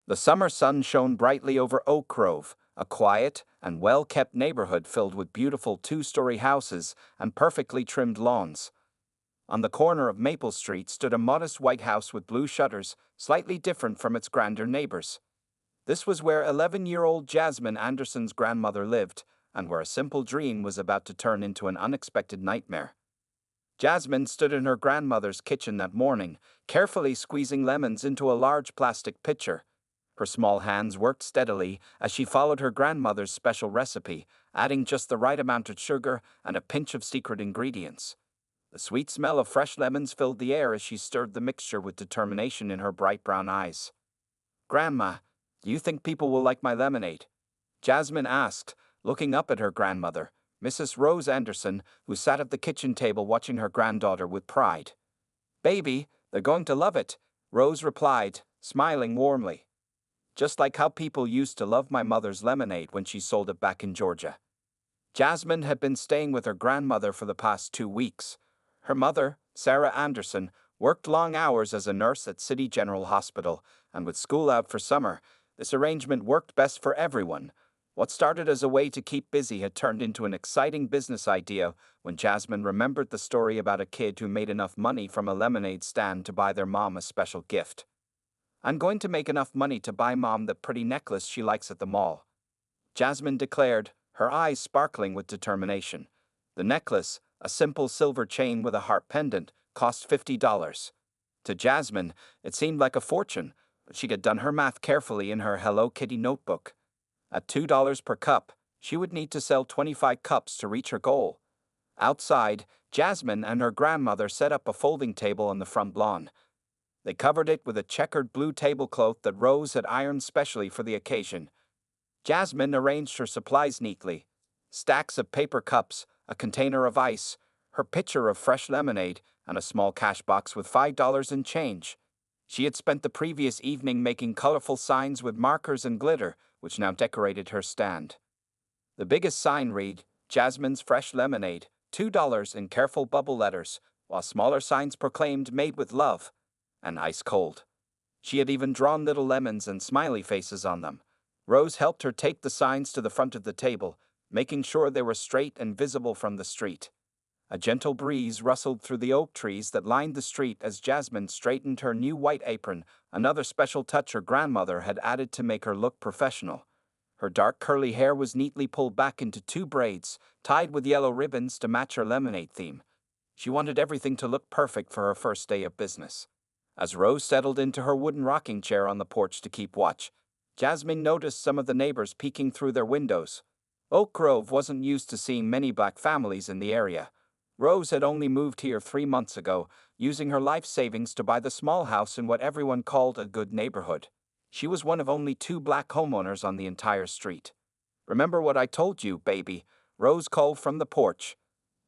The summer sun shone brightly over Oak Grove, a quiet and well-kept neighborhood filled with beautiful two-story houses and perfectly trimmed lawns. On the corner of Maple Street stood a modest white house with blue shutters, slightly different from its grander neighbors. This was where 11-year-old Jasmine Anderson's grandmother lived, and where a simple dream was about to turn into an unexpected nightmare. Jasmine stood in her grandmother's kitchen that morning, carefully squeezing lemons into a large plastic pitcher. Her small hands worked steadily as she followed her grandmother's special recipe, adding just the right amount of sugar and a pinch of secret ingredients. The sweet smell of fresh lemons filled the air as she stirred the mixture with determination in her bright brown eyes. "Grandma, do you think people will like my lemonade?" Jasmine asked, looking up at her grandmother, Mrs. Rose Anderson, who sat at the kitchen table watching her granddaughter with pride. "Baby, they're going to love it," Rose replied, smiling warmly. "Just like how people used to love my mother's lemonade when she sold it back in Georgia." Jasmine had been staying with her grandmother for the past 2 weeks. Her mother, Sarah Anderson, worked long hours as a nurse at City General Hospital, and with school out for summer, this arrangement worked best for everyone. What started as a way to keep busy had turned into an exciting business idea when Jasmine remembered the story about a kid who made enough money from a lemonade stand to buy their mom a special gift. "I'm going to make enough money to buy Mom the pretty necklace she likes at the mall," Jasmine declared, her eyes sparkling with determination. The necklace, a simple silver chain with a heart pendant, cost $50. To Jasmine, it seemed like a fortune, but she had done her math carefully in her Hello Kitty notebook. At $2 per cup, she would need to sell 25 cups to reach her goal. Outside, Jasmine and her grandmother set up a folding table on the front lawn. They covered it with a checkered blue tablecloth that Rose had ironed specially for the occasion. Jasmine arranged her supplies neatly: stacks of paper cups, a container of ice, her pitcher of fresh lemonade, and a small cash box with $5 in change. She had spent the previous evening making colorful signs with markers and glitter, which now decorated her stand. The biggest sign read, "Jasmine's Fresh Lemonade, $2" in careful bubble letters, while smaller signs proclaimed "Made with Love" and "Ice Cold." She had even drawn little lemons and smiley faces on them. Rose helped her take the signs to the front of the table, making sure they were straight and visible from the street. A gentle breeze rustled through the oak trees that lined the street as Jasmine straightened her new white apron, another special touch her grandmother had added to make her look professional. Her dark curly hair was neatly pulled back into 2 braids, tied with yellow ribbons to match her lemonade theme. She wanted everything to look perfect for her first day of business. As Rose settled into her wooden rocking chair on the porch to keep watch, Jasmine noticed some of the neighbors peeking through their windows. Oak Grove wasn't used to seeing many black families in the area. Rose had only moved here 3 months ago, using her life savings to buy the small house in what everyone called a good neighborhood. She was one of only 2 black homeowners on the entire street. "Remember what I told you, baby," Rose called from the porch.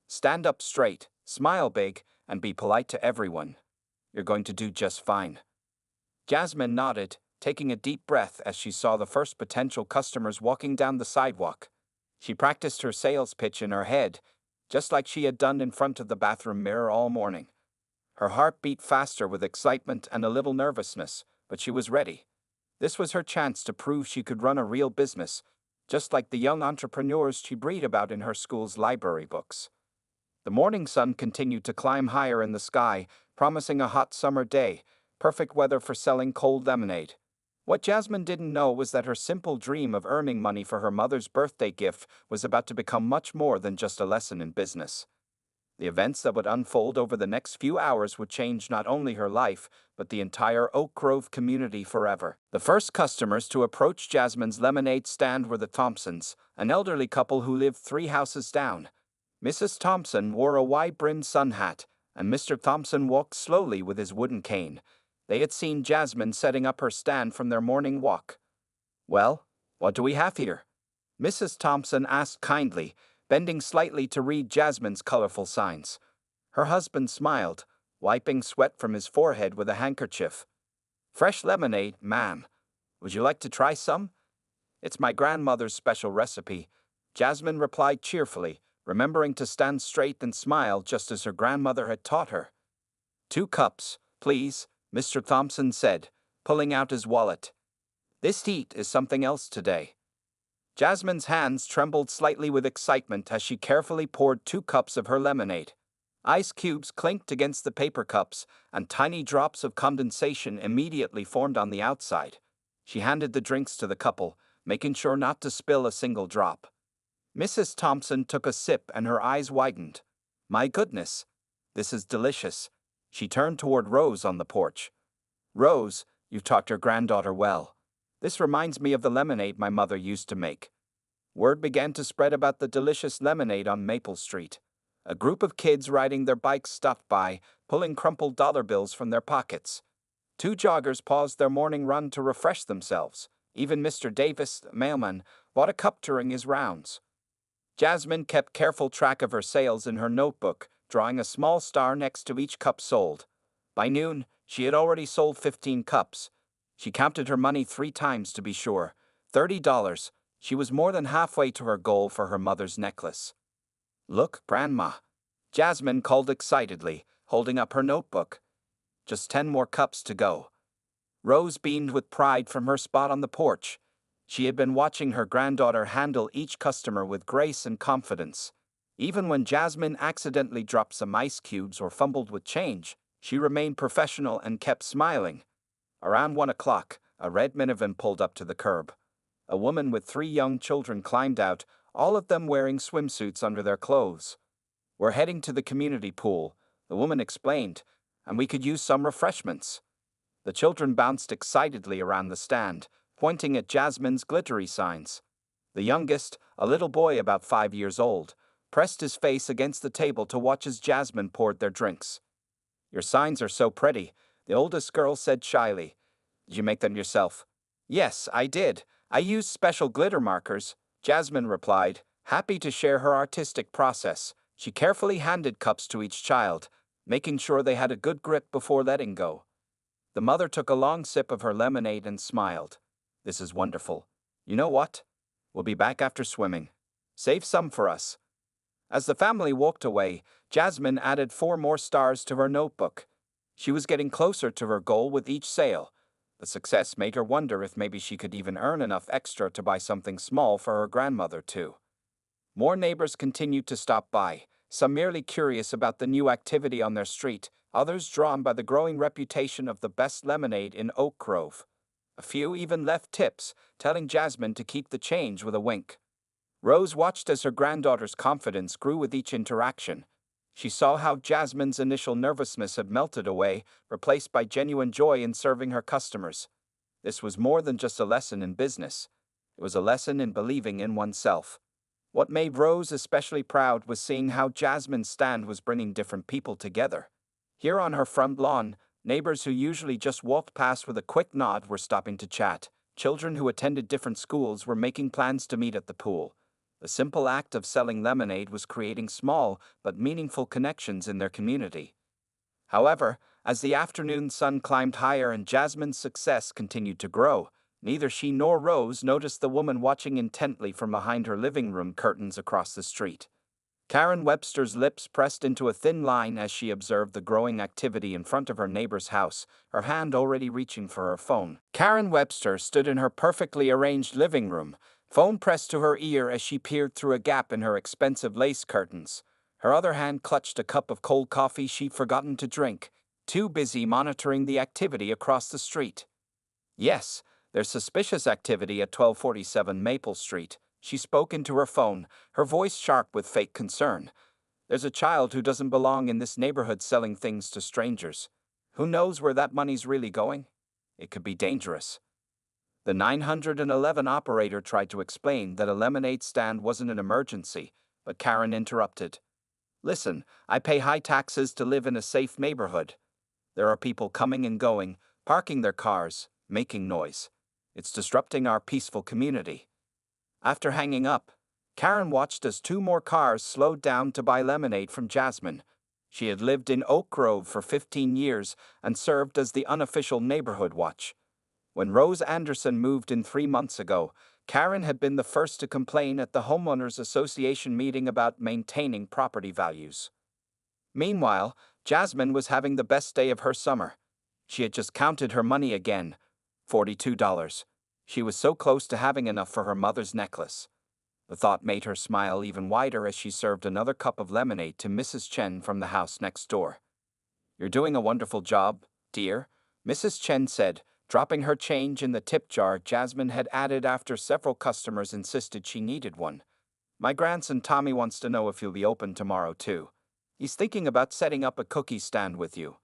"Stand up straight, smile big, and be polite to everyone. You're going to do just fine." Jasmine nodded, taking a deep breath as she saw the first potential customers walking down the sidewalk. She practiced her sales pitch in her head, just like she had done in front of the bathroom mirror all morning. Her heart beat faster with excitement and a little nervousness, but she was ready. This was her chance to prove she could run a real business, just like the young entrepreneurs she read about in her school's library books. The morning sun continued to climb higher in the sky, promising a hot summer day, perfect weather for selling cold lemonade. What Jasmine didn't know was that her simple dream of earning money for her mother's birthday gift was about to become much more than just a lesson in business. The events that would unfold over the next few hours would change not only her life, but the entire Oak Grove community forever. The first customers to approach Jasmine's lemonade stand were the Thompsons, an elderly couple who lived 3 houses down. Mrs. Thompson wore a wide-brimmed sun hat, and Mr. Thompson walked slowly with his wooden cane. They had seen Jasmine setting up her stand from their morning walk. "Well, what do we have here?" Mrs. Thompson asked kindly, bending slightly to read Jasmine's colorful signs. Her husband smiled, wiping sweat from his forehead with a handkerchief. "Fresh lemonade, ma'am. Would you like to try some?" "It's my grandmother's special recipe," Jasmine replied cheerfully, remembering to stand straight and smile just as her grandmother had taught her. "2 cups, please," Mr. Thompson said, pulling out his wallet. This heat is something else today. Jasmine's hands trembled slightly with excitement as she carefully poured 2 cups of her lemonade. Ice cubes clinked against the paper cups, and tiny drops of condensation immediately formed on the outside. She handed the drinks to the couple, making sure not to spill a single drop. Mrs. Thompson took a sip and her eyes widened. My goodness, this is delicious. She turned toward Rose on the porch. Rose, you've taught your granddaughter well. This reminds me of the lemonade my mother used to make. Word began to spread about the delicious lemonade on Maple Street. A group of kids riding their bikes stopped by, pulling crumpled dollar bills from their pockets. 2 joggers paused their morning run to refresh themselves. Even Mr. Davis, the mailman, bought a cup during his rounds. Jasmine kept careful track of her sales in her notebook, drawing a small star next to each cup sold. By noon, she had already sold 15 cups. She counted her money 3 times to be sure. $30. She was more than halfway to her goal for her mother's necklace. Look, Grandma. Jasmine called excitedly, holding up her notebook. Just 10 more cups to go. Rose beamed with pride from her spot on the porch. She had been watching her granddaughter handle each customer with grace and confidence. Even when Jasmine accidentally dropped some ice cubes or fumbled with change, she remained professional and kept smiling. Around 1 o'clock, a red minivan pulled up to the curb. A woman with 3 young children climbed out, all of them wearing swimsuits under their clothes. We're heading to the community pool, the woman explained, and we could use some refreshments. The children bounced excitedly around the stand, pointing at Jasmine's glittery signs. The youngest, a little boy about 5 years old, pressed his face against the table to watch as Jasmine poured their drinks. Your signs are so pretty, the oldest girl said shyly. Did you make them yourself? Yes, I did. I used special glitter markers, Jasmine replied, happy to share her artistic process. She carefully handed cups to each child, making sure they had a good grip before letting go. The mother took a long sip of her lemonade and smiled. This is wonderful. You know what? We'll be back after swimming. Save some for us. As the family walked away, Jasmine added 4 more stars to her notebook. She was getting closer to her goal with each sale. The success made her wonder if maybe she could even earn enough extra to buy something small for her grandmother too. More neighbors continued to stop by, some merely curious about the new activity on their street, others drawn by the growing reputation of the best lemonade in Oak Grove. A few even left tips, telling Jasmine to keep the change with a wink. Rose watched as her granddaughter's confidence grew with each interaction. She saw how Jasmine's initial nervousness had melted away, replaced by genuine joy in serving her customers. This was more than just a lesson in business. It was a lesson in believing in oneself. What made Rose especially proud was seeing how Jasmine's stand was bringing different people together. Here on her front lawn, neighbors who usually just walked past with a quick nod were stopping to chat. Children who attended different schools were making plans to meet at the pool. The simple act of selling lemonade was creating small but meaningful connections in their community. However, as the afternoon sun climbed higher and Jasmine's success continued to grow, neither she nor Rose noticed the woman watching intently from behind her living room curtains across the street. Karen Webster's lips pressed into a thin line as she observed the growing activity in front of her neighbor's house, her hand already reaching for her phone. Karen Webster stood in her perfectly arranged living room, phone pressed to her ear as she peered through a gap in her expensive lace curtains. Her other hand clutched a cup of cold coffee she'd forgotten to drink, too busy monitoring the activity across the street. Yes, there's suspicious activity at 1247 Maple Street. She spoke into her phone, her voice sharp with fake concern. There's a child who doesn't belong in this neighborhood selling things to strangers. Who knows where that money's really going? It could be dangerous. The 911 operator tried to explain that a lemonade stand wasn't an emergency, but Karen interrupted. Listen, I pay high taxes to live in a safe neighborhood. There are people coming and going, parking their cars, making noise. It's disrupting our peaceful community. After hanging up, Karen watched as 2 more cars slowed down to buy lemonade from Jasmine. She had lived in Oak Grove for 15 years and served as the unofficial neighborhood watch. When Rose Anderson moved in 3 months ago, Karen had been the first to complain at the Homeowners Association meeting about maintaining property values. Meanwhile, Jasmine was having the best day of her summer. She had just counted her money again, $42. She was so close to having enough for her mother's necklace. The thought made her smile even wider as she served another cup of lemonade to Mrs. Chen from the house next door. "You're doing a wonderful job, dear," Mrs. Chen said, dropping her change in the tip jar Jasmine had added after several customers insisted she needed one. "My grandson Tommy wants to know if you'll be open tomorrow too. He's thinking about setting up a cookie stand with you."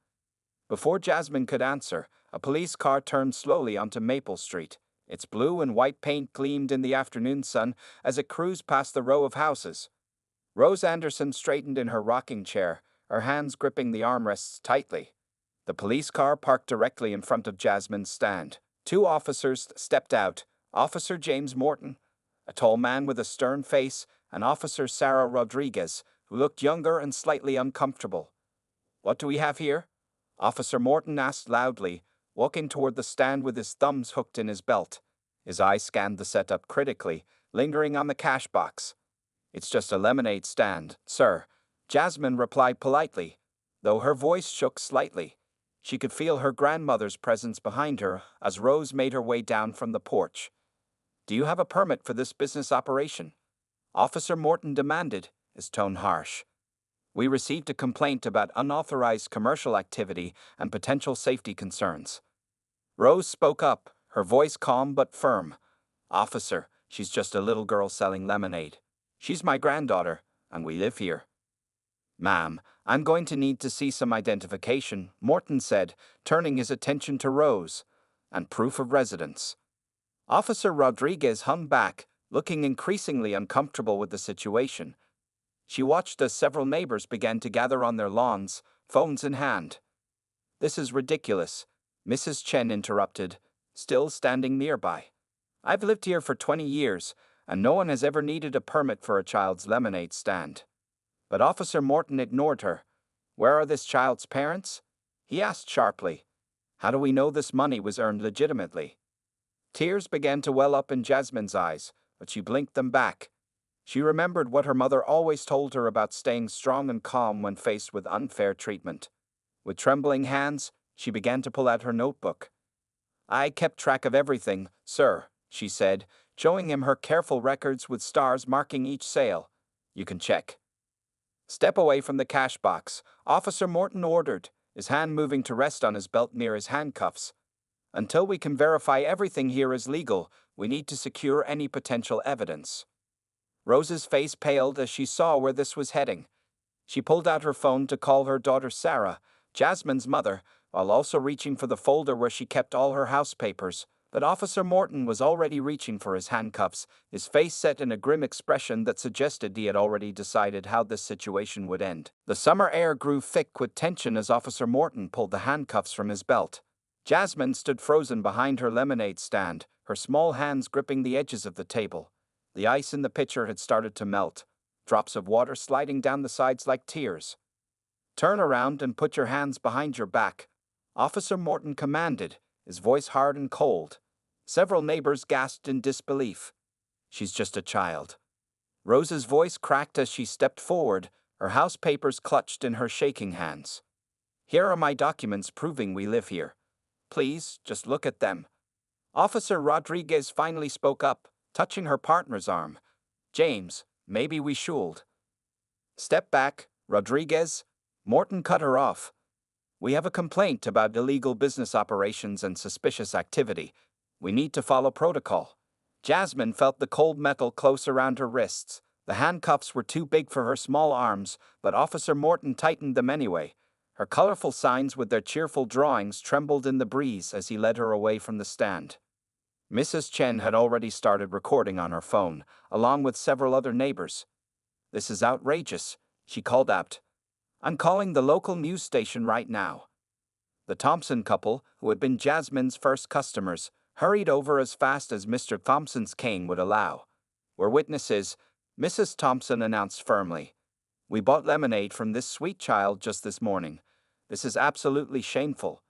Before Jasmine could answer, a police car turned slowly onto Maple Street. Its blue and white paint gleamed in the afternoon sun as it cruised past the row of houses. Rose Anderson straightened in her rocking chair, her hands gripping the armrests tightly. The police car parked directly in front of Jasmine's stand. Two officers stepped out, Officer James Morton, a tall man with a stern face, and Officer Sarah Rodriguez, who looked younger and slightly uncomfortable. "What do we have here?" Officer Morton asked loudly, walking toward the stand with his thumbs hooked in his belt. His eyes scanned the setup critically, lingering on the cash box. "It's just a lemonade stand, sir," Jasmine replied politely, though her voice shook slightly. She could feel her grandmother's presence behind her as Rose made her way down from the porch. "Do you have a permit for this business operation?" Officer Morton demanded, his tone harsh. "We received a complaint about unauthorized commercial activity and potential safety concerns." Rose spoke up, her voice calm but firm. "Officer, she's just a little girl selling lemonade. She's my granddaughter, and we live here." "Ma'am, I'm going to need to see some identification," Morton said, turning his attention to Rose, "and proof of residence." Officer Rodriguez hung back, looking increasingly uncomfortable with the situation. She watched as several neighbors began to gather on their lawns, phones in hand. "This is ridiculous," Mrs. Chen interrupted, still standing nearby. "I've lived here for 20 years, and no one has ever needed a permit for a child's lemonade stand." But Officer Morton ignored her. "Where are this child's parents?" he asked sharply. "How do we know this money was earned legitimately?" Tears began to well up in Jasmine's eyes, but she blinked them back. She remembered what her mother always told her about staying strong and calm when faced with unfair treatment. With trembling hands, she began to pull out her notebook. "I kept track of everything, sir," she said, showing him her careful records with stars marking each sale. "You can check." "Step away from the cash box," Officer Morton ordered, his hand moving to rest on his belt near his handcuffs. "Until we can verify everything here is legal, we need to secure any potential evidence." Rose's face paled as she saw where this was heading. She pulled out her phone to call her daughter Sarah, Jasmine's mother, while also reaching for the folder where she kept all her house papers. But Officer Morton was already reaching for his handcuffs, his face set in a grim expression that suggested he had already decided how this situation would end. The summer air grew thick with tension as Officer Morton pulled the handcuffs from his belt. Jasmine stood frozen behind her lemonade stand, her small hands gripping the edges of the table. The ice in the pitcher had started to melt, drops of water sliding down the sides like tears. "Turn around and put your hands behind your back," Officer Morton commanded, his voice hard and cold. Several neighbors gasped in disbelief. "She's just a child." Rose's voice cracked as she stepped forward, her house papers clutched in her shaking hands. "Here are my documents proving we live here. Please, just look at them." Officer Rodriguez finally spoke up, touching her partner's arm. "James, maybe we should." "Step back, Rodriguez," Morton cut her off. "We have a complaint about illegal business operations and suspicious activity. We need to follow protocol." Jasmine felt the cold metal close around her wrists. The handcuffs were too big for her small arms, but Officer Morton tightened them anyway. Her colorful signs with their cheerful drawings trembled in the breeze as he led her away from the stand. Mrs. Chen had already started recording on her phone, along with several other neighbors. "This is outrageous," she called out. "I'm calling the local news station right now." The Thompson couple, who had been Jasmine's first customers, hurried over as fast as Mr. Thompson's cane would allow. "We're witnesses," Mrs. Thompson announced firmly. "We bought lemonade from this sweet child just this morning. This is absolutely shameful."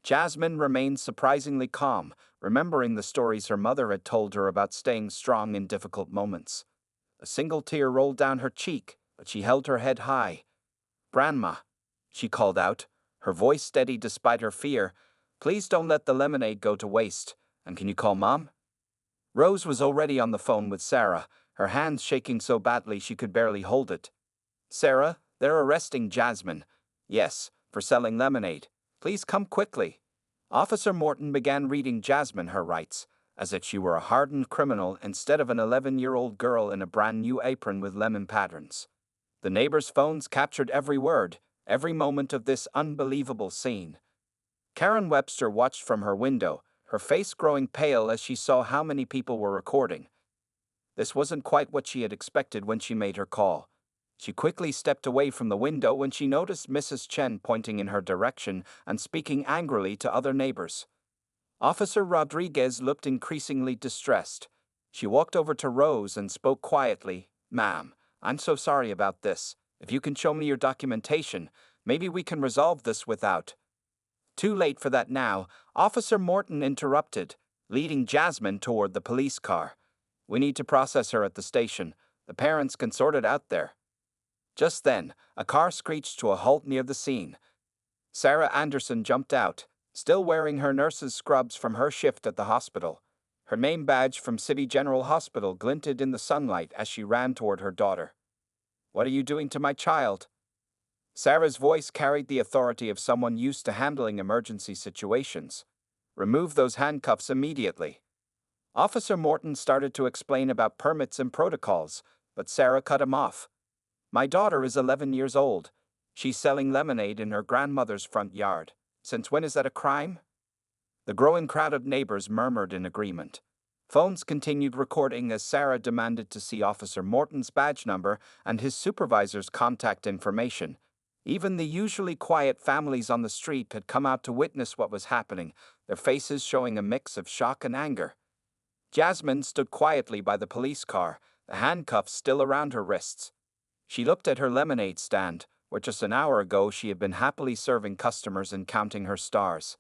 Jasmine remained surprisingly calm, remembering the stories her mother had told her about staying strong in difficult moments. A single tear rolled down her cheek, but she held her head high. "Grandma," she called out, her voice steady despite her fear, "please don't let the lemonade go to waste, and can you call Mom?" Rose was already on the phone with Sarah, her hands shaking so badly she could barely hold it. "Sarah, they're arresting Jasmine. Yes, for selling lemonade. Please come quickly." Officer Morton began reading Jasmine her rights, as if she were a hardened criminal instead of an 11-year-old girl in a brand new apron with lemon patterns. The neighbors' phones captured every word, every moment of this unbelievable scene. Karen Webster watched from her window, her face growing pale as she saw how many people were recording. This wasn't quite what she had expected when she made her call. She quickly stepped away from the window when she noticed Mrs. Chen pointing in her direction and speaking angrily to other neighbors. Officer Rodriguez looked increasingly distressed. She walked over to Rose and spoke quietly. "Ma'am, I'm so sorry about this. If you can show me your documentation, maybe we can resolve this without." Too late for that now, Officer Morton interrupted, leading Jasmine toward the police car. "We need to process her at the station. The parents can sort it out there." Just then, a car screeched to a halt near the scene. Sarah Anderson jumped out, still wearing her nurse's scrubs from her shift at the hospital. Her name badge from City General Hospital glinted in the sunlight as she ran toward her daughter. "What are you doing to my child?" Sarah's voice carried the authority of someone used to handling emergency situations. "Remove those handcuffs immediately." Officer Morton started to explain about permits and protocols, but Sarah cut him off. "My daughter is 11 years old. She's selling lemonade in her grandmother's front yard. Since when is that a crime?" The growing crowd of neighbors murmured in agreement. Phones continued recording as Sarah demanded to see Officer Morton's badge number and his supervisor's contact information. Even the usually quiet families on the street had come out to witness what was happening, their faces showing a mix of shock and anger. Jasmine stood quietly by the police car, the handcuffs still around her wrists. She looked at her lemonade stand, where just an hour ago she had been happily serving customers and counting her stars.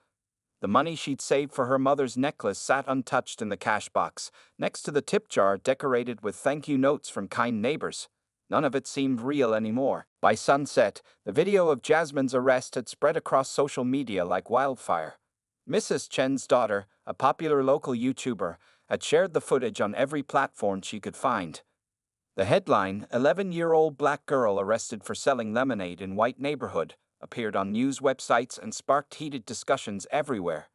The money she'd saved for her mother's necklace sat untouched in the cash box, next to the tip jar decorated with thank you notes from kind neighbors. None of it seemed real anymore. By sunset, the video of Jasmine's arrest had spread across social media like wildfire. Mrs. Chen's daughter, a popular local YouTuber, had shared the footage on every platform she could find. The headline, "11-year-old black girl arrested for selling lemonade in white neighborhood," appeared on news websites and sparked heated discussions everywhere.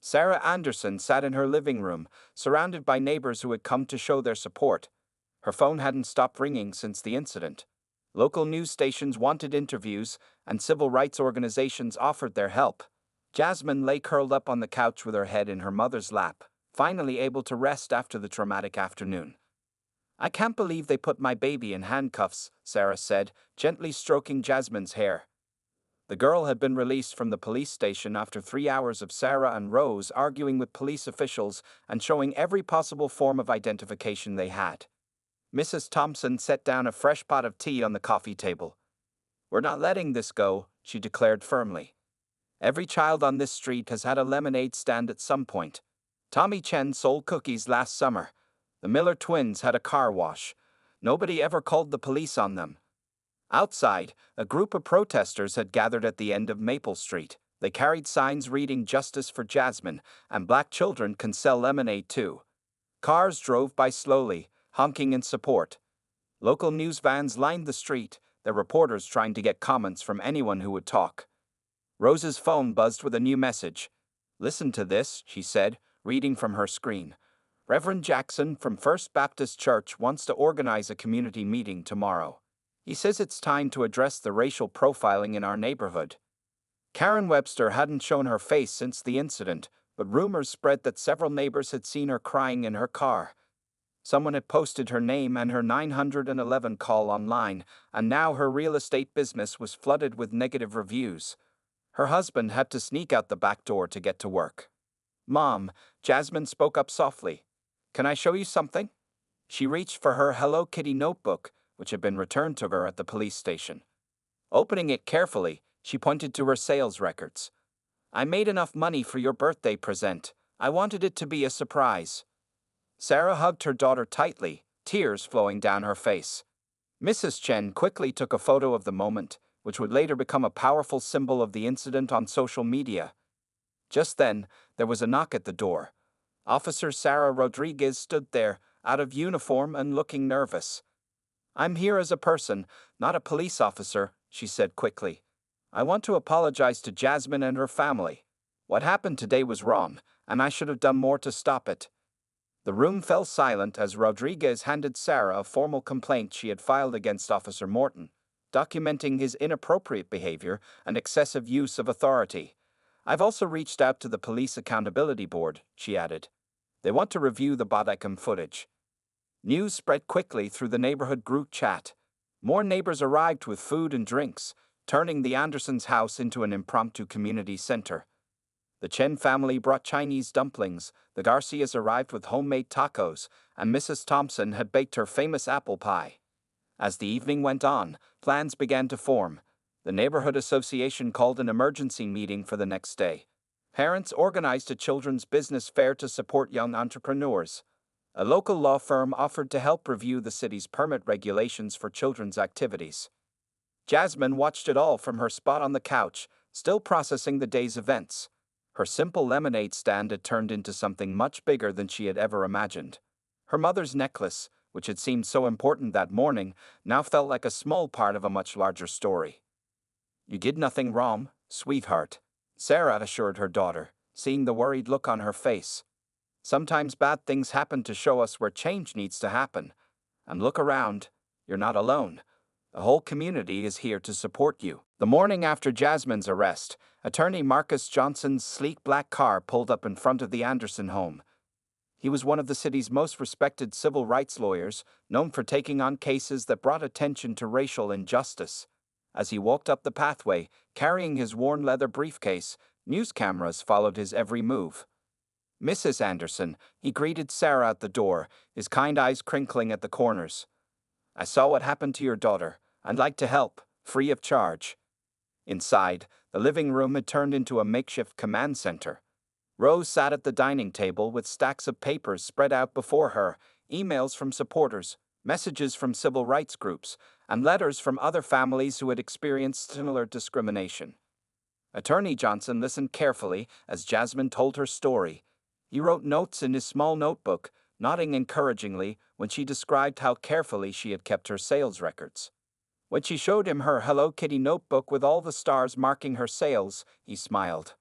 Sarah Anderson sat in her living room, surrounded by neighbors who had come to show their support. Her phone hadn't stopped ringing since the incident. Local news stations wanted interviews, and civil rights organizations offered their help. Jasmine lay curled up on the couch with her head in her mother's lap, finally able to rest after the traumatic afternoon. "I can't believe they put my baby in handcuffs," Sarah said, gently stroking Jasmine's hair. The girl had been released from the police station after 3 hours of Sarah and Rose arguing with police officials and showing every possible form of identification they had. Mrs. Thompson set down a fresh pot of tea on the coffee table. "We're not letting this go," she declared firmly. "Every child on this street has had a lemonade stand at some point. Tommy Chen sold cookies last summer. The Miller twins had a car wash. Nobody ever called the police on them." Outside, a group of protesters had gathered at the end of Maple Street. They carried signs reading "Justice for Jasmine" and "Black children can sell lemonade too." Cars drove by slowly, honking in support. Local news vans lined the street, their reporters trying to get comments from anyone who would talk. Rose's phone buzzed with a new message. "Listen to this," she said, reading from her screen. "Reverend Jackson from First Baptist Church wants to organize a community meeting tomorrow. He says it's time to address the racial profiling in our neighborhood." Karen Webster hadn't shown her face since the incident, but rumors spread that several neighbors had seen her crying in her car. Someone had posted her name and her 911 call online, and now her real estate business was flooded with negative reviews. Her husband had to sneak out the back door to get to work. "Mom," Jasmine spoke up softly. "Can I show you something?" She reached for her Hello Kitty notebook, which had been returned to her at the police station. Opening it carefully, she pointed to her sales records. "I made enough money for your birthday present. I wanted it to be a surprise." Sarah hugged her daughter tightly, tears flowing down her face. Mrs. Chen quickly took a photo of the moment, which would later become a powerful symbol of the incident on social media. Just then, there was a knock at the door. Officer Sarah Rodriguez stood there, out of uniform and looking nervous. "I'm here as a person, not a police officer," she said quickly. "I want to apologize to Jasmine and her family. What happened today was wrong, and I should have done more to stop it." The room fell silent as Rodriguez handed Sarah a formal complaint she had filed against Officer Morton, documenting his inappropriate behavior and excessive use of authority. "I've also reached out to the Police Accountability Board," she added. "They want to review the bodycam footage." News spread quickly through the neighborhood group chat. More neighbors arrived with food and drinks, turning the Andersons' house into an impromptu community center. The Chen family brought Chinese dumplings, the Garcias arrived with homemade tacos, and Mrs. Thompson had baked her famous apple pie. As the evening went on, plans began to form. The neighborhood association called an emergency meeting for the next day. Parents organized a children's business fair to support young entrepreneurs. A local law firm offered to help review the city's permit regulations for children's activities. Jasmine watched it all from her spot on the couch, still processing the day's events. Her simple lemonade stand had turned into something much bigger than she had ever imagined. Her mother's necklace, which had seemed so important that morning, now felt like a small part of a much larger story. "You did nothing wrong, sweetheart," Sarah assured her daughter, seeing the worried look on her face. "Sometimes bad things happen to show us where change needs to happen. And look around, you're not alone. The whole community is here to support you." The morning after Jasmine's arrest, attorney Marcus Johnson's sleek black car pulled up in front of the Anderson home. He was one of the city's most respected civil rights lawyers, known for taking on cases that brought attention to racial injustice. As he walked up the pathway, carrying his worn leather briefcase, news cameras followed his every move. "Mrs. Anderson," he greeted Sarah at the door, his kind eyes crinkling at the corners. "I saw what happened to your daughter. I'd like to help, free of charge." Inside, the living room had turned into a makeshift command center. Rose sat at the dining table with stacks of papers spread out before her, emails from supporters, messages from civil rights groups, and letters from other families who had experienced similar discrimination. Attorney Johnson listened carefully as Jasmine told her story. He wrote notes in his small notebook, nodding encouragingly when she described how carefully she had kept her sales records. When she showed him her Hello Kitty notebook with all the stars marking her sales, he smiled.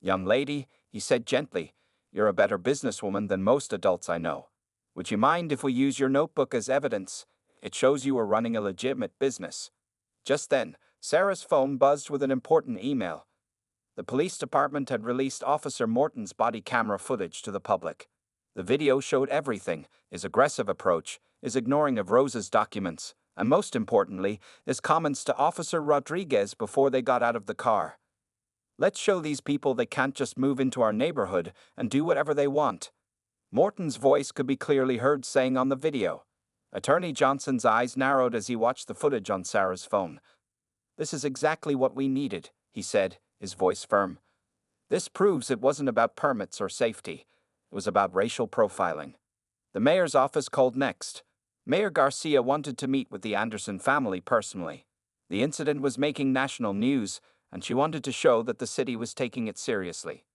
"Young lady," he said gently, "you're a better businesswoman than most adults I know. Would you mind if we use your notebook as evidence? It shows you are running a legitimate business." Just then, Sarah's phone buzzed with an important email. The police department had released Officer Morton's body camera footage to the public. The video showed everything: his aggressive approach, his ignoring of Rose's documents, and most importantly, his comments to Officer Rodriguez before they got out of the car. "Let's show these people they can't just move into our neighborhood and do whatever they want," Morton's voice could be clearly heard saying on the video. Attorney Johnson's eyes narrowed as he watched the footage on Sarah's phone. "This is exactly what we needed," he said, his voice firm. "This proves it wasn't about permits or safety. It was about racial profiling." The mayor's office called next. Mayor Garcia wanted to meet with the Anderson family personally. The incident was making national news, and she wanted to show that the city was taking it seriously.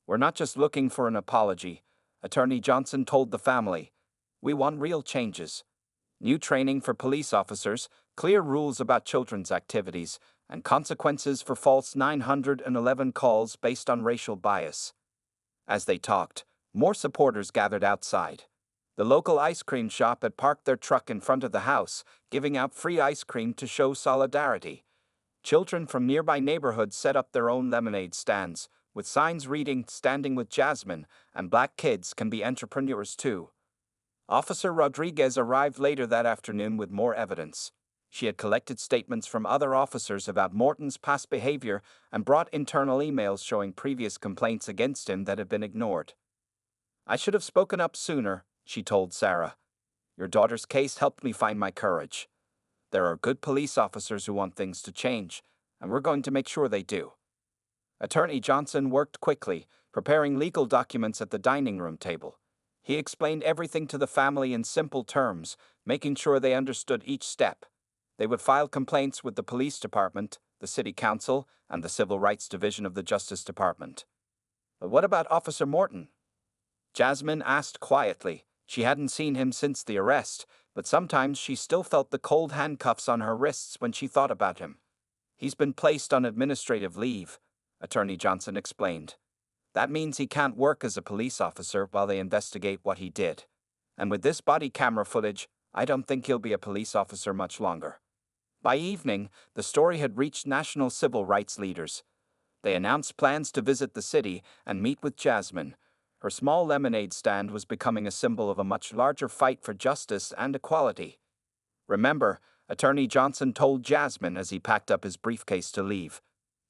"We're not just looking for an apology," Attorney Johnson told the family. "We want real changes. New training for police officers, clear rules about children's activities, and consequences for false 911 calls based on racial bias." As they talked, more supporters gathered outside. The local ice cream shop had parked their truck in front of the house, giving out free ice cream to show solidarity. Children from nearby neighborhoods set up their own lemonade stands, with signs reading "Standing with Jasmine" and "Black kids can be entrepreneurs too." Officer Rodriguez arrived later that afternoon with more evidence. She had collected statements from other officers about Morton's past behavior and brought internal emails showing previous complaints against him that had been ignored. "I should have spoken up sooner," she told Sarah. "Your daughter's case helped me find my courage. There are good police officers who want things to change, and we're going to make sure they do." Attorney Johnson worked quickly, preparing legal documents at the dining room table. He explained everything to the family in simple terms, making sure they understood each step. They would file complaints with the police department, the city council, and the civil rights division of the Justice Department. "But what about Officer Morton?" Jasmine asked quietly. She hadn't seen him since the arrest, but sometimes she still felt the cold handcuffs on her wrists when she thought about him. He's been placed on administrative leave, Attorney Johnson explained. That means he can't work as a police officer while they investigate what he did. And with this body camera footage, I don't think he'll be a police officer much longer. By evening, the story had reached national civil rights leaders. They announced plans to visit the city and meet with Jasmine. Her small lemonade stand was becoming a symbol of a much larger fight for justice and equality. Remember, Attorney Johnson told Jasmine as he packed up his briefcase to leave.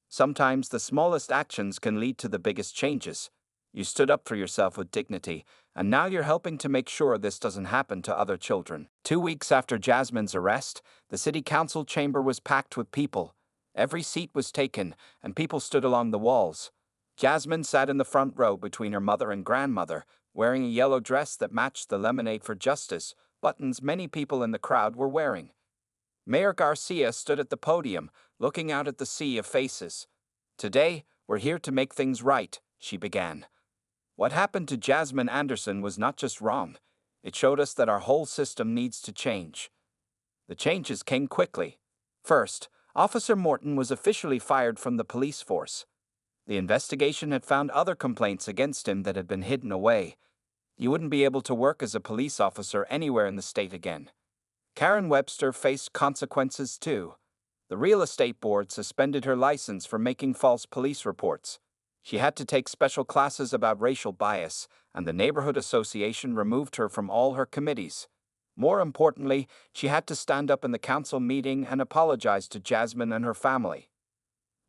Sometimes the smallest actions can lead to the biggest changes. You stood up for yourself with dignity, and now you're helping to make sure this doesn't happen to other children. 2 weeks after Jasmine's arrest, the city council chamber was packed with people. Every seat was taken, and people stood along the walls. Jasmine sat in the front row between her mother and grandmother, wearing a yellow dress that matched the Lemonade for Justice buttons many people in the crowd were wearing. Mayor Garcia stood at the podium, looking out at the sea of faces. "Today, we're here to make things right," she began. What happened to Jasmine Anderson was not just wrong. It showed us that our whole system needs to change. The changes came quickly. First, Officer Morton was officially fired from the police force. The investigation had found other complaints against him that had been hidden away. You wouldn't be able to work as a police officer anywhere in the state again. Karen Webster faced consequences too. The real estate board suspended her license for making false police reports. She had to take special classes about racial bias, and the neighborhood association removed her from all her committees. More importantly, she had to stand up in the council meeting and apologize to Jasmine and her family.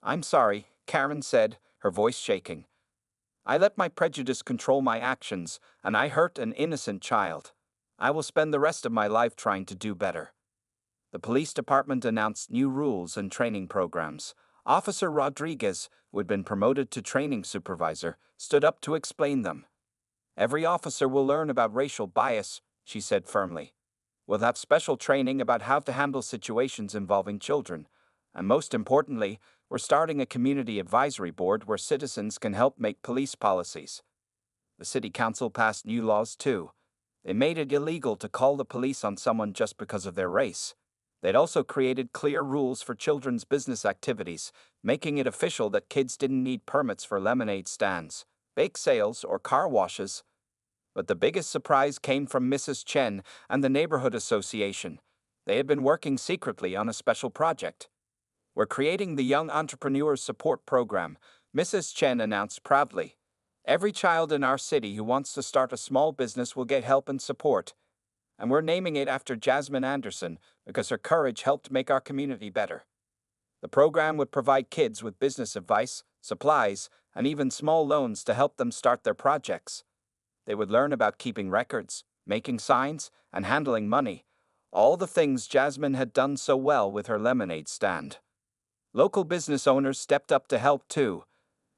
"I'm sorry," Karen said, her voice shaking. "I let my prejudice control my actions, and I hurt an innocent child. I will spend the rest of my life trying to do better." The police department announced new rules and training programs. Officer Rodriguez, who had been promoted to training supervisor, stood up to explain them. "Every officer will learn about racial bias," she said firmly. "We'll have special training about how to handle situations involving children. And most importantly, we're starting a community advisory board where citizens can help make police policies." The city council passed new laws too. They made it illegal to call the police on someone just because of their race. They'd also created clear rules for children's business activities, making it official that kids didn't need permits for lemonade stands, bake sales, or car washes. But the biggest surprise came from Mrs. Chen and the neighborhood association. They had been working secretly on a special project. "We're creating the Young Entrepreneurs Support Program," Mrs. Chen announced proudly. "Every child in our city who wants to start a small business will get help and support. And we're naming it after Jasmine Anderson because her courage helped make our community better." The program would provide kids with business advice, supplies, and even small loans to help them start their projects. They would learn about keeping records, making signs, and handling money, all the things Jasmine had done so well with her lemonade stand. Local business owners stepped up to help too.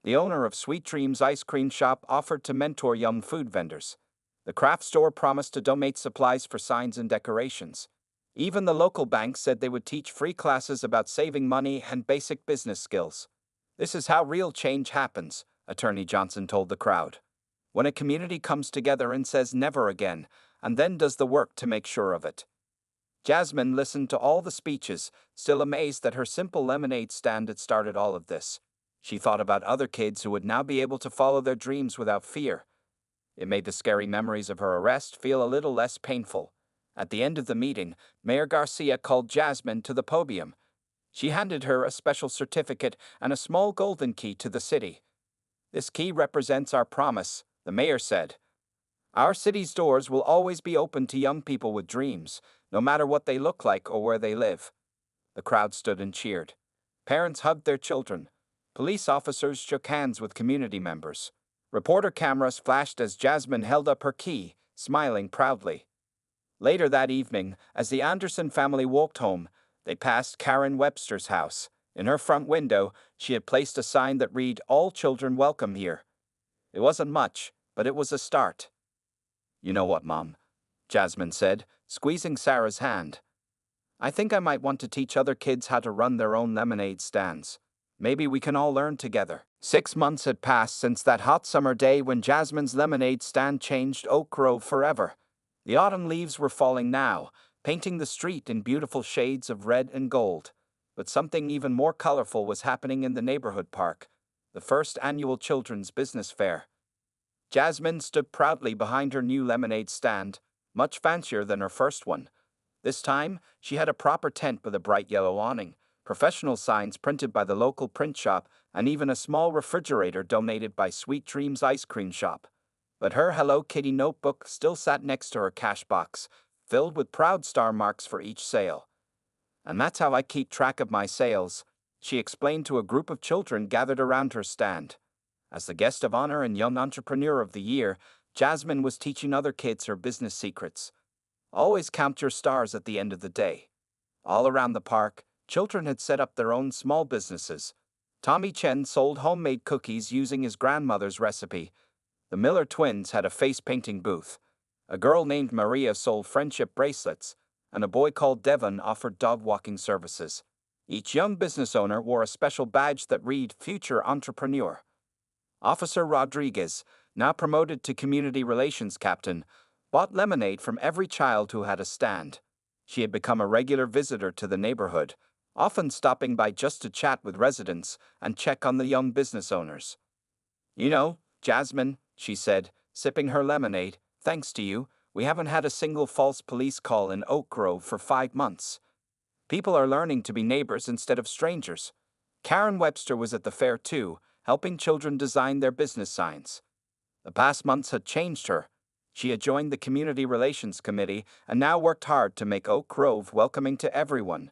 The owner of Sweet Dreams Ice Cream Shop offered to mentor young food vendors. The craft store promised to donate supplies for signs and decorations. Even the local bank said they would teach free classes about saving money and basic business skills. "This is how real change happens," Attorney Johnson told the crowd. "When a community comes together and says never again, and then does the work to make sure of it." Jasmine listened to all the speeches, still amazed that her simple lemonade stand had started all of this. She thought about other kids who would now be able to follow their dreams without fear. It made the scary memories of her arrest feel a little less painful. At the end of the meeting, Mayor Garcia called Jasmine to the podium. She handed her a special certificate and a small golden key to the city. "This key represents our promise," the mayor said. "Our city's doors will always be open to young people with dreams, no matter what they look like or where they live." The crowd stood and cheered. Parents hugged their children. Police officers shook hands with community members. Reporter cameras flashed as Jasmine held up her key, smiling proudly. Later that evening, as the Anderson family walked home, they passed Karen Webster's house. In her front window, she had placed a sign that read, "All children welcome here." It wasn't much, but it was a start. "You know what, Mom?" Jasmine said, squeezing Sarah's hand. "I think I might want to teach other kids how to run their own lemonade stands. Maybe we can all learn together. 6 months had passed since that hot summer day when Jasmine's lemonade stand changed Oak Grove forever. The autumn leaves were falling now, painting the street in beautiful shades of red and gold. But something even more colorful was happening in the neighborhood park, the first annual Children's Business Fair. Jasmine stood proudly behind her new lemonade stand, much fancier than her first one. This time, she had a proper tent with a bright yellow awning, professional signs printed by the local print shop, and even a small refrigerator donated by Sweet Dreams Ice Cream Shop. But her Hello Kitty notebook still sat next to her cash box, filled with proud star marks for each sale. And that's how I keep track of my sales, she explained to a group of children gathered around her stand. As the guest of honor and Young Entrepreneur of the Year, Jasmine was teaching other kids her business secrets. Always count your stars at the end of the day. All around the park, children had set up their own small businesses. Tommy Chen sold homemade cookies using his grandmother's recipe. The Miller twins had a face painting booth. A girl named Maria sold friendship bracelets, and a boy called Devon offered dog walking services. Each young business owner wore a special badge that read Future Entrepreneur. Officer Rodriguez, now promoted to Community Relations Captain, bought lemonade from every child who had a stand. She had become a regular visitor to the neighborhood, often stopping by just to chat with residents and check on the young business owners. "You know, Jasmine," she said, sipping her lemonade, "thanks to you, we haven't had a single false police call in Oak Grove for 5 months. People are learning to be neighbors instead of strangers." Karen Webster was at the fair too, helping children design their business signs. The past months had changed her. She had joined the Community Relations Committee and now worked hard to make Oak Grove welcoming to everyone.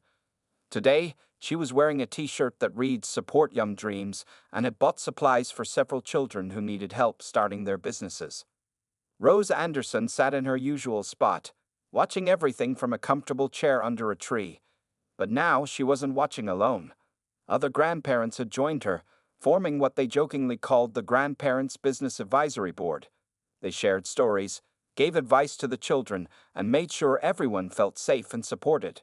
Today, she was wearing a t-shirt that reads Support Young Dreams and had bought supplies for several children who needed help starting their businesses. Rose Anderson sat in her usual spot, watching everything from a comfortable chair under a tree. But now she wasn't watching alone. Other grandparents had joined her, forming what they jokingly called the Grandparents' Business Advisory Board. They shared stories, gave advice to the children, and made sure everyone felt safe and supported.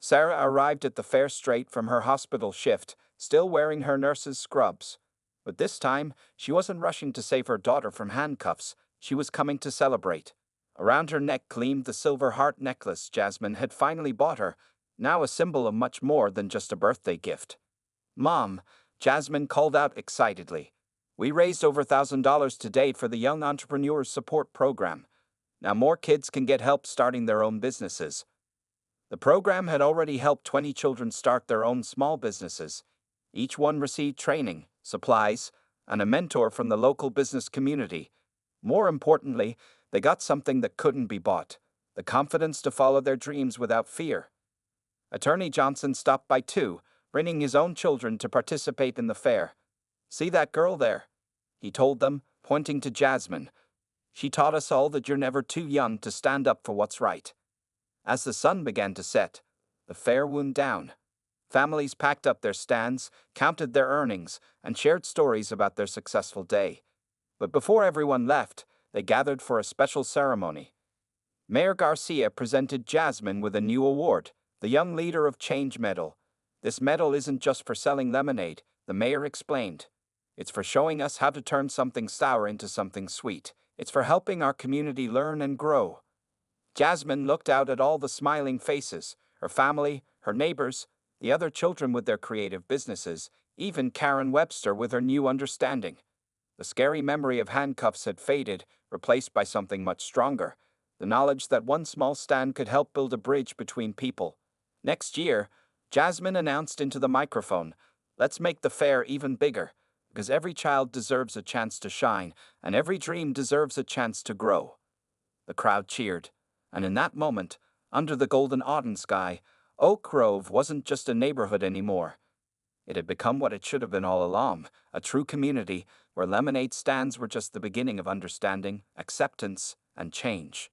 Sarah arrived at the fair straight from her hospital shift, still wearing her nurse's scrubs. But this time, she wasn't rushing to save her daughter from handcuffs, she was coming to celebrate. Around her neck gleamed the silver heart necklace Jasmine had finally bought her, now a symbol of much more than just a birthday gift. "Mom," Jasmine called out excitedly, "we raised over $1,000 to date for the Young Entrepreneurs Support Program. Now more kids can get help starting their own businesses." The program had already helped 20 children start their own small businesses. Each one received training, supplies, and a mentor from the local business community. More importantly, they got something that couldn't be bought: the confidence to follow their dreams without fear. Attorney Johnson stopped by too, bringing his own children to participate in the fair. "See that girl there?" he told them, pointing to Jasmine. "She taught us all that you're never too young to stand up for what's right." As the sun began to set, the fair wound down. Families packed up their stands, counted their earnings, and shared stories about their successful day. But before everyone left, they gathered for a special ceremony. Mayor Garcia presented Jasmine with a new award, the Young Leader of Change Medal. "This medal isn't just for selling lemonade," the mayor explained. "It's for showing us how to turn something sour into something sweet. It's for helping our community learn and grow." Jasmine looked out at all the smiling faces, her family, her neighbors, the other children with their creative businesses, even Karen Webster with her new understanding. The scary memory of handcuffs had faded, replaced by something much stronger: the knowledge that one small stand could help build a bridge between people. Next year, Jasmine announced into the microphone, "Let's make the fair even bigger, because every child deserves a chance to shine, and every dream deserves a chance to grow." The crowd cheered, and in that moment, under the golden autumn sky, Oak Grove wasn't just a neighborhood anymore. It had become what it should have been all along: a true community where lemonade stands were just the beginning of understanding, acceptance, and change.